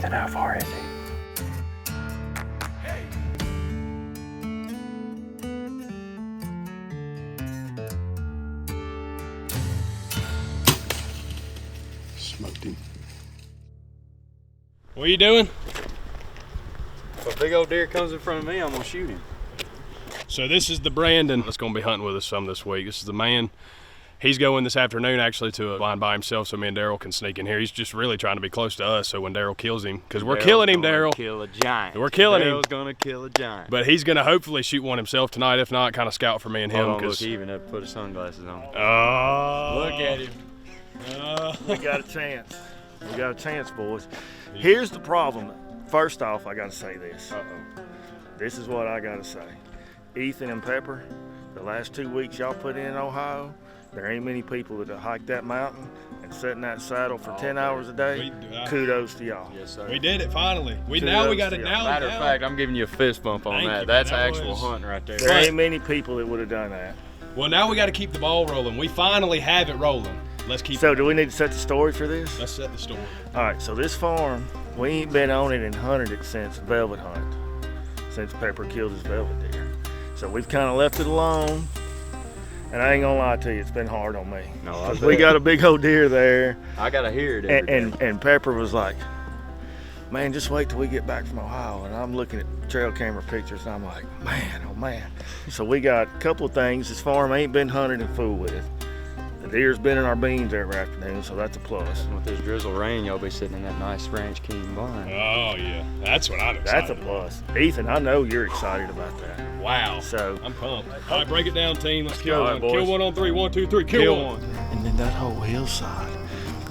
Ethan, how far is he? Smoked him. What are you doing? If a big old deer comes in front of me, I'm gonna shoot him. So this is the Brandon that's gonna be hunting with us some this week. This is the man. He's going this afternoon actually to a blind by himself so me and Darrell can sneak in here. He's just really trying to be close to us so when Darrell kills him, because we're killing him, Darrell. Kill a giant. We're killing him. Darrell's gonna kill a giant. But he's gonna hopefully shoot one himself tonight. If not, kind of scout for me and him. Hold on, look, he even had to put his sunglasses on. Oh, Look at him. We got a chance. We got a chance, boys. Here's the problem. First off, I gotta say this. This is what I gotta say. Ethan and Pepper, the last 2 weeks y'all put in Ohio, there ain't many people that have hiked that mountain and sit in that saddle for 10 hours a day. Kudos to y'all. Yes, sir. We did it finally. Kudos We got to it y'all. now. Matter of fact, I'm giving you a fist bump on Thank that. you, That's man. That actual was- hunting right there. There ain't many people that would have done that. Well, now we got to keep the ball rolling. We finally have it rolling. Let's keep So it. do we need to set the story for this? Let's set the story. All right, so this farm, we ain't been on it and hunted it since velvet hunt, since Pepper killed his velvet deer. So we've kind of left it alone. And I ain't gonna lie to you, it's been hard on me. No, I 'Cause bet. we got a big old deer there. I gotta hear it every day. And Pepper was like, man, just wait till we get back from Ohio. And I'm looking at trail camera pictures and I'm like, man, oh man. So we got a couple of things. This farm ain't been hunted and fooled with. The deer's been in our beans every afternoon, so that's a plus. With this drizzle rain, y'all be sitting in that nice Ranch King blind. Oh yeah, that's what I'm That's excited. a plus. Ethan, I know you're excited about that. Wow. So, I'm pumped. All right, break it down, team. Let's kill All right, one. boys. Kill one on three. 1, 2, 3. Kill one. and then that whole hillside.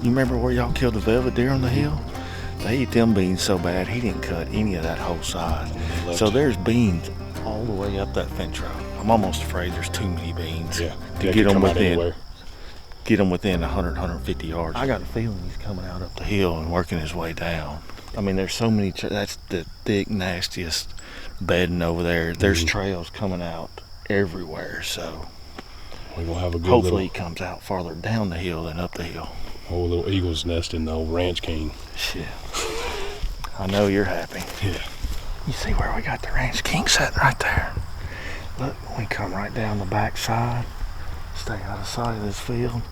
You remember where y'all killed the velvet deer on the hill? They eat them beans so bad, he didn't cut any of that whole side. So there's beans all the way up that fence road. I'm almost afraid there's too many beans to get them within 100, 150 yards. I got a feeling he's coming out up the hill and working his way down. I mean, there's so many, that's the thick, nastiest bedding over there. There's trails coming out everywhere, so We're gonna have a good hopefully he comes out farther down the hill than up the hill. whole little eagle's nest in the old Ranch King. Shit. I know you're happy. Yeah. You see where we got the Ranch King sitting right there? Look, we come right down the back side, stay out of sight of this field,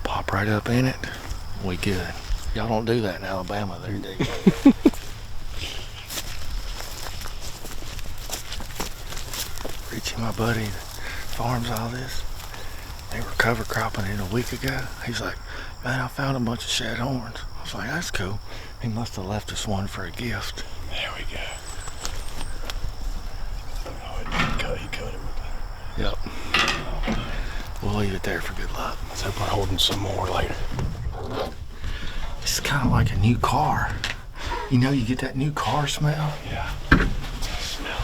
pop right up in it, we good. Y'all don't do that in Alabama there, do you? Richie, my buddy, farms all this. They were cover cropping it a week ago. He's like, man, I found a bunch of shad horns. I was like, that's cool. He must have left us one for a gift. There we go. He cut it. Yep. We'll leave it there for good luck. Let's hope we're holding some more later. It's kind of like a new car. You know, you get that new car smell? Yeah. Smell.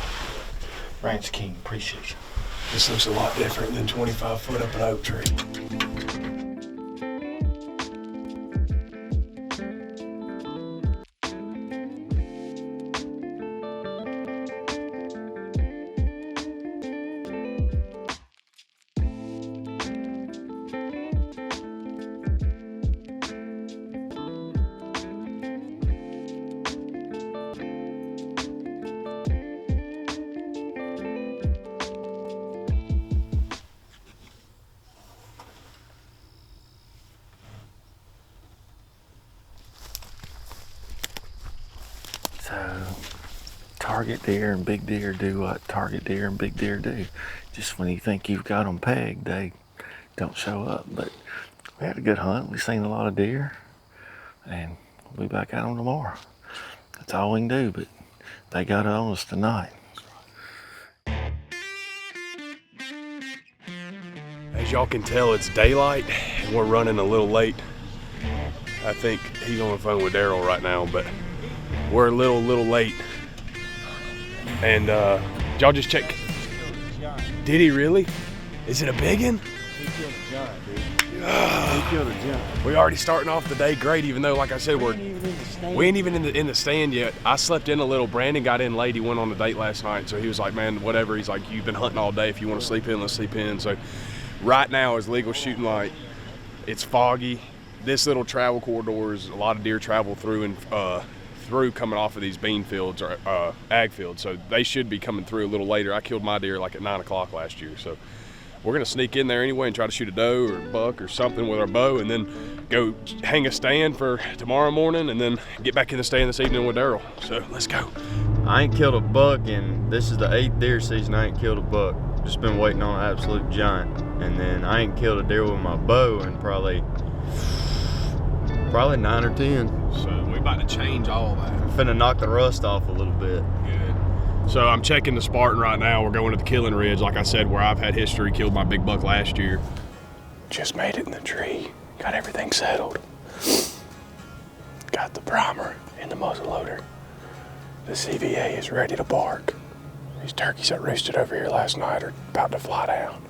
Ranch King, appreciate you. This looks a lot different than 25 foot up an oak tree. So, target deer and big deer do what target deer and big deer do. Just when you think you've got them pegged, they don't show up. But we had a good hunt. We seen a lot of deer, and we'll be back at them tomorrow. That's all we can do, but they got on us tonight. As y'all can tell, it's daylight and we're running a little late. I think he's on the phone with Darrell right now, but we're a little late. And y'all just check. Did he really? Is it a big one? He killed a giant, dude. He killed a giant. We already starting off the day great, even though, like I said, we ain't even in the stand yet. I slept in a little. Brandon got in late. He went on a date last night, so he was like, man, whatever. He's like, you've been hunting all day. If you want to sleep in, let's sleep in. So right now is legal shooting light. It's foggy. This little travel corridor is a lot of deer travel through and through coming off of these bean fields or ag fields, so they should be coming through a little later. I killed my deer like at 9 o'clock last year, so we're gonna sneak in there anyway and try to shoot a doe or a buck or something with our bow, and then go hang a stand for tomorrow morning, and then get back in the stand this evening with Darrell. So let's go. I ain't killed a buck, and this is the 8th deer season I ain't killed a buck. Just been waiting on an absolute giant. And then I ain't killed a deer with my bow in probably 9 or 10. So we about to change all that. I'm finna knock the rust off a little bit. Good. So I'm checking the Spartan right now. We're going to the Killing Ridge, like I said, where I've had history, killed my big buck last year. Just made it in the tree. Got everything settled. Got the primer in the muzzle loader. The CVA is ready to bark. These turkeys that roosted over here last night are about to fly down.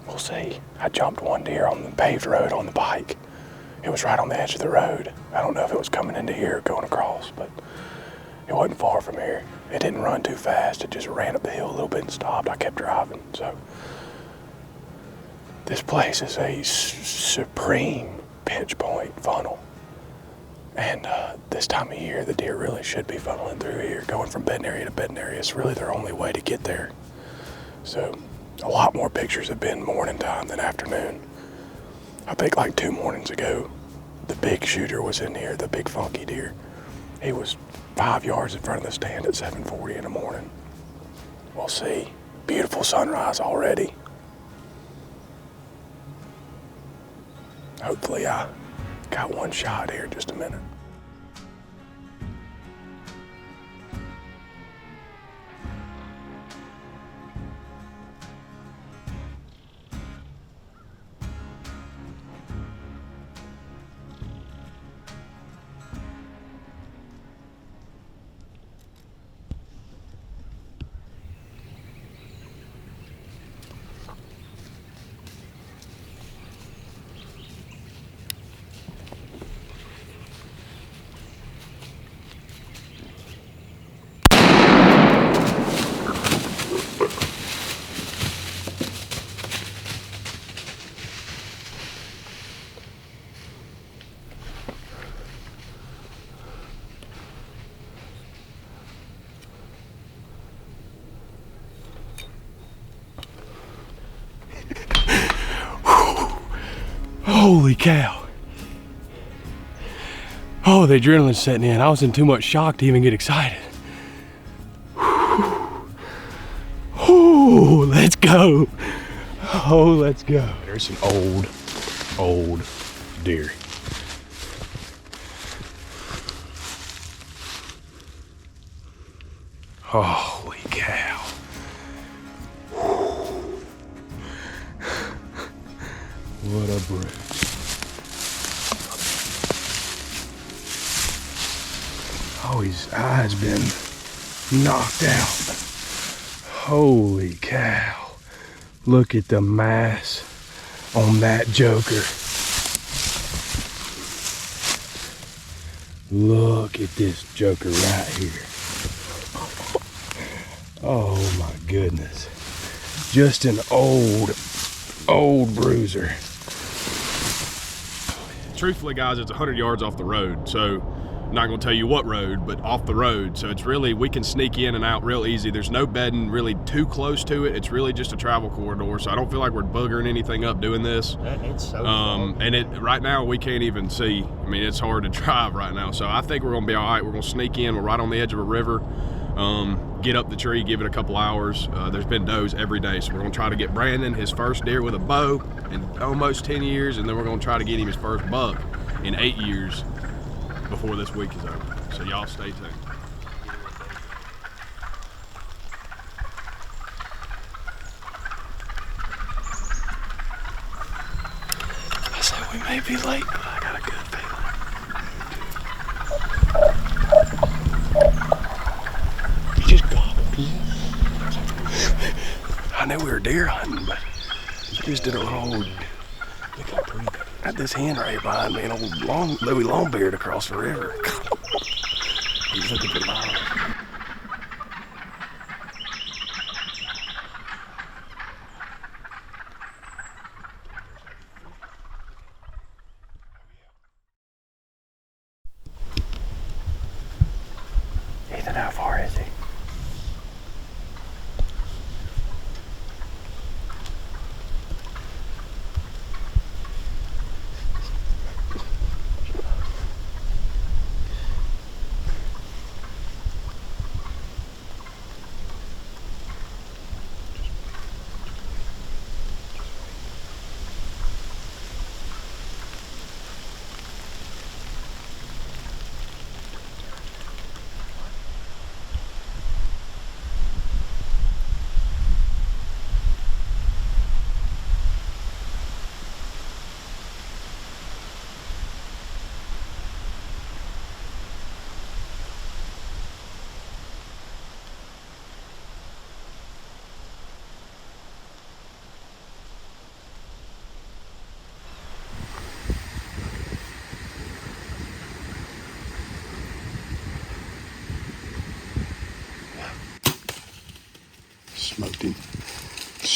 We'll see. I jumped one deer on the paved road on the bike. It was right on the edge of the road. I don't know if it was coming into here or going across, but it wasn't far from here. It didn't run too fast. It just ran up the hill a little bit and stopped. I kept driving. So this place is a supreme pinch point funnel. And this time of year, the deer really should be funneling through here, going from bedding area to bedding area. It's really their only way to get there. So a lot more pictures have been morning time than afternoon. I think like 2 mornings ago, the big shooter was in here, the big funky deer. He was 5 yards in front of the stand at 7:40 in the morning. We'll see. Beautiful sunrise already. Hopefully I got one shot here in just a minute. Holy cow. Oh, the adrenaline's setting in. I was in too much shock to even get excited. Oh, let's go. Oh, let's go. There's an old deer. Holy cow. What a brute. Oh, his eye's been knocked out. Holy cow. Look at the mass on that joker. Look at this joker right here. Oh my goodness. Just an old bruiser. Truthfully, guys, it's 100 yards off the road, so I'm not gonna tell you what road, but off the road. So it's really, we can sneak in and out real easy. There's no bedding really too close to it. It's really just a travel corridor, so I don't feel like we're buggering anything up doing this. It's so And right now we can't even see. I mean, it's hard to drive right now, so I think we're gonna be all right. We're gonna sneak in. We're right on the edge of a river. Get up the tree, give it a couple hours. There's been does every day, so we're gonna try to get Brandon his first deer with a bow in almost 10 years, and then we're gonna try to get him his first buck in 8 years before this week is over. So y'all stay tuned. I said we may be late, but I got a good feeling. You just gobbled. I knew we were deer hunting, but you just did a road. Look how pretty that is. Got this hen right here behind me, an old Louis Longbeard across the river. He's looking for mine.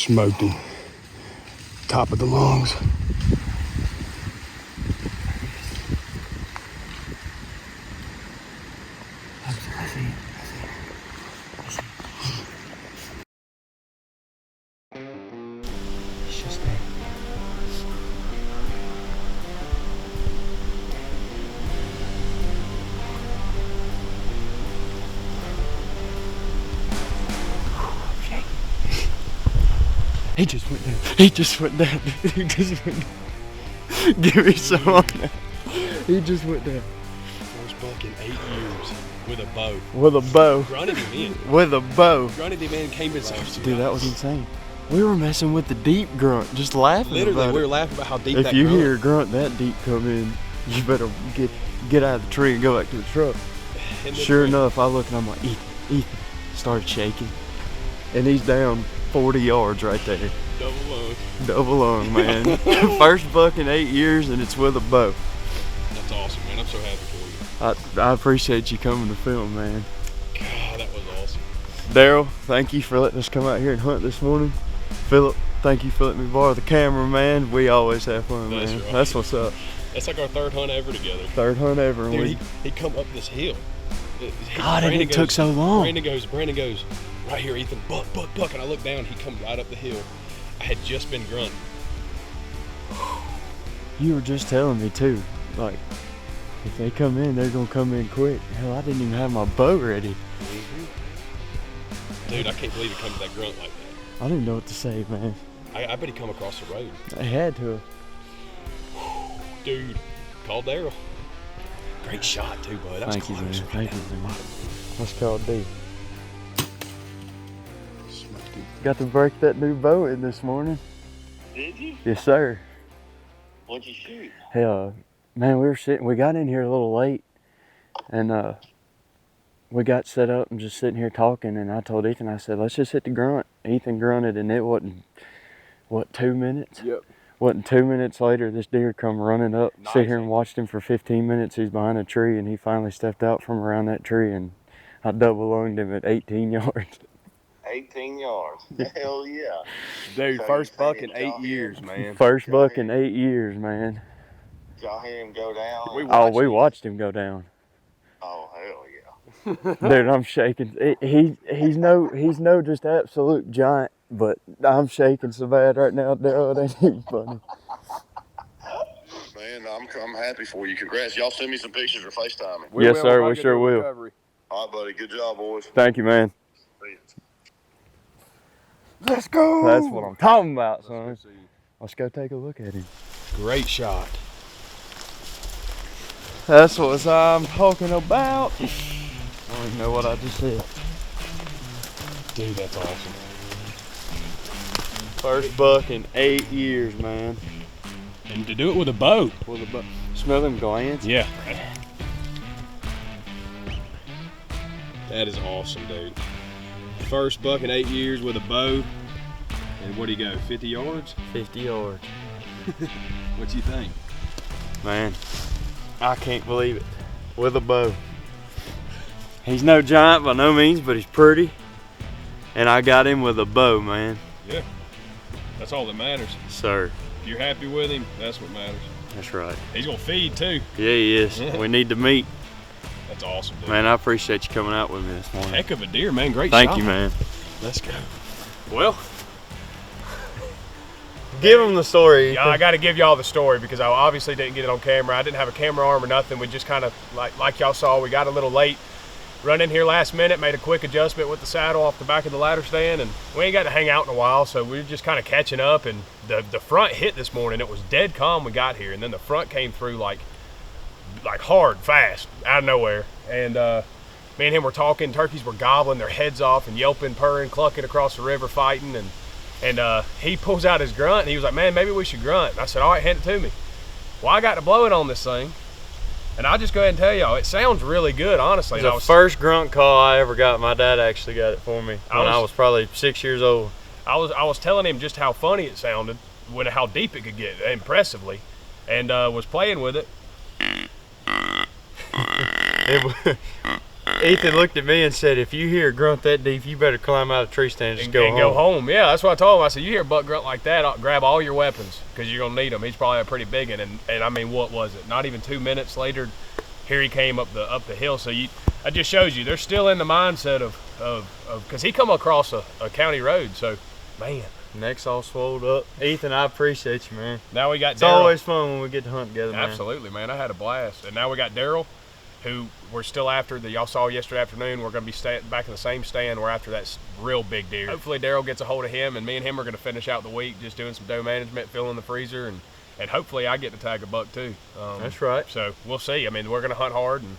Smoked him. Top of the lungs. It's just there. He just went down. He just went down. He just went down. Give me some on that. He just went down. First buck in 8 years with a bow. With a bow. Grunted him in. With a bow. Grunted him in and came inside. Dude, that was insane. We were messing with the deep grunt, just laughing Literally, about we it. were laughing about how deep If that you grunt. hear a grunt that deep come in, you better get out of the tree and go back to the truck. And then Sure enough, I look and I'm like, Ethan. Started shaking. And he's down 40 yards right there. Double lung. Double lung, man. First buck in 8 years, and it's with a bow. That's awesome, man. I'm so happy for you. I appreciate you coming to film, man. God, that was awesome. Darrell, thank you for letting us come out here and hunt this morning. Phillip, thank you for letting me borrow the camera, man. We always have fun, That's man. right. That's what's up. That's like our third hunt ever together. Third hunt ever. And Dude, he come up this hill. God, and it took so long. Brandon goes, right here, Ethan, buck. And I look down, he come right up the hill. I had just been grunting. You were just telling me too, like, if they come in, they're gonna come in quick. Hell, I didn't even have my bow ready. Dude, I can't believe he come to that grunt like that. I didn't know what to say, man. I bet he come across the road. I had to. Dude, call Darrell. Great shot too, bud. That was Thank you, man. close. Thank you, man. What's called D? Got to break that new bow in this morning. Did you? Yes, sir. What'd you shoot? Hell, man, we got in here a little late, and we got set up and just sitting here talking, and I told Ethan, I said, let's just hit the grunt. Ethan grunted, and it wasn't, what, 2 minutes? Yep. Wasn't 2 minutes later, this deer come running up. Nice. Sit here and watched him for 15 minutes. He's behind a tree, and he finally stepped out from around that tree, and I double lunged him at 18 yards. 18 yards. Hell yeah. Dude, So first you buck think in y'all 8 years, man. First buck in 8 years, man. Did y'all hear him go down? We watched him go down. Oh, hell yeah. Dude, I'm shaking. He's no just absolute giant, but I'm shaking so bad right now, Darrell. It ain't even funny. Man, I'm happy for you. Congrats. Y'all send me some pictures or FaceTime me. Yes, sir, we sure will. All right, buddy. Good job, boys. Thank you, man. See ya. Let's go. That's what I'm talking about, son. Let's go take a look at him. Great shot. That's what I'm talking about. I don't even know what I just said. Dude, that's awesome. First buck in 8 years, man. And to do it with a bow. With a buck. Smell them glands? Yeah. That is awesome, dude. First buck in 8 years with a bow. And what'd he go, 50 yards? 50 yards. What you think? Man, I can't believe it. With a bow. He's no giant by no means, but he's pretty. And I got him with a bow, man. Yeah. That's all that matters. Sir. If you're happy with him, that's what matters. That's right. He's gonna feed too. Yeah, he is. We need to meet. That's awesome, dude. Man, I appreciate you coming out with me this morning. Heck of a deer, man. Great Thank shot. you, man. Let's go. Well, Give him the story. yeah, I got to give y'all the story because I obviously didn't get it on camera. I didn't have a camera arm or nothing. We just kind of, like y'all saw, we got a little late. Run in here last minute, made a quick adjustment with the saddle off the back of the ladder stand, and we ain't got to hang out in a while, so we were just kind of catching up. And the front hit this morning. It was dead calm when we got here, and then the front came through like hard, fast, out of nowhere. And me and him were talking. Turkeys were gobbling their heads off and yelping, purring, clucking across the river, fighting. And he pulls out his grunt, and he was like, man, maybe we should grunt. And I said, all right, hand it to me. Well, I got to blow it on this thing. And I'll just go ahead and tell y'all, it sounds really good, honestly. It was the first grunt call I ever got. My dad actually got it for me when I was probably 6 years old. I was telling him just how funny it sounded, how deep it could get, impressively, and was playing with it. Ethan looked at me and said, if you hear a grunt that deep, you better climb out of the tree stand and just go home. Go home. Yeah, that's what I told him. I said, you hear a buck grunt like that, grab all your weapons because you're going to need them. He's probably a pretty big one. And I mean, what was it? Not even 2 minutes later, here he came up the hill. So that just shows you they're still in the mindset of because he come across a county road. So, man. Neck's all swelled up. Ethan, I appreciate you, man. Now we got It's Darrell. always fun when we get to hunt together, man. Absolutely, man. I had a blast. And now we got Darrell, who we're still after that y'all saw yesterday afternoon. We're going to be back in the same stand. We're after that real big deer. Hopefully Darrell gets a hold of him, and me and him are going to finish out the week just doing some doe management, filling the freezer, and hopefully I get to tag a buck too. That's right. So we'll see. I mean, we're going to hunt hard, and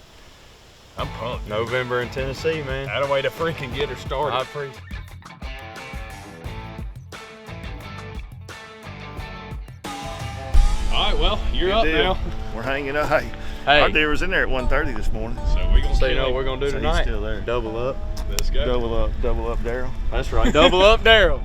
I'm pumped. November in Tennessee, man. That a way to freaking get her started. I appreciate it. All right, well, you're up now. We're hanging up. Hey, our deer was in there at 1:30 this morning. So we're going to So you know what we're going to do So he's tonight? still there. Double up. Let's go. Double up, Darrell. That's right. Double up, Darrell.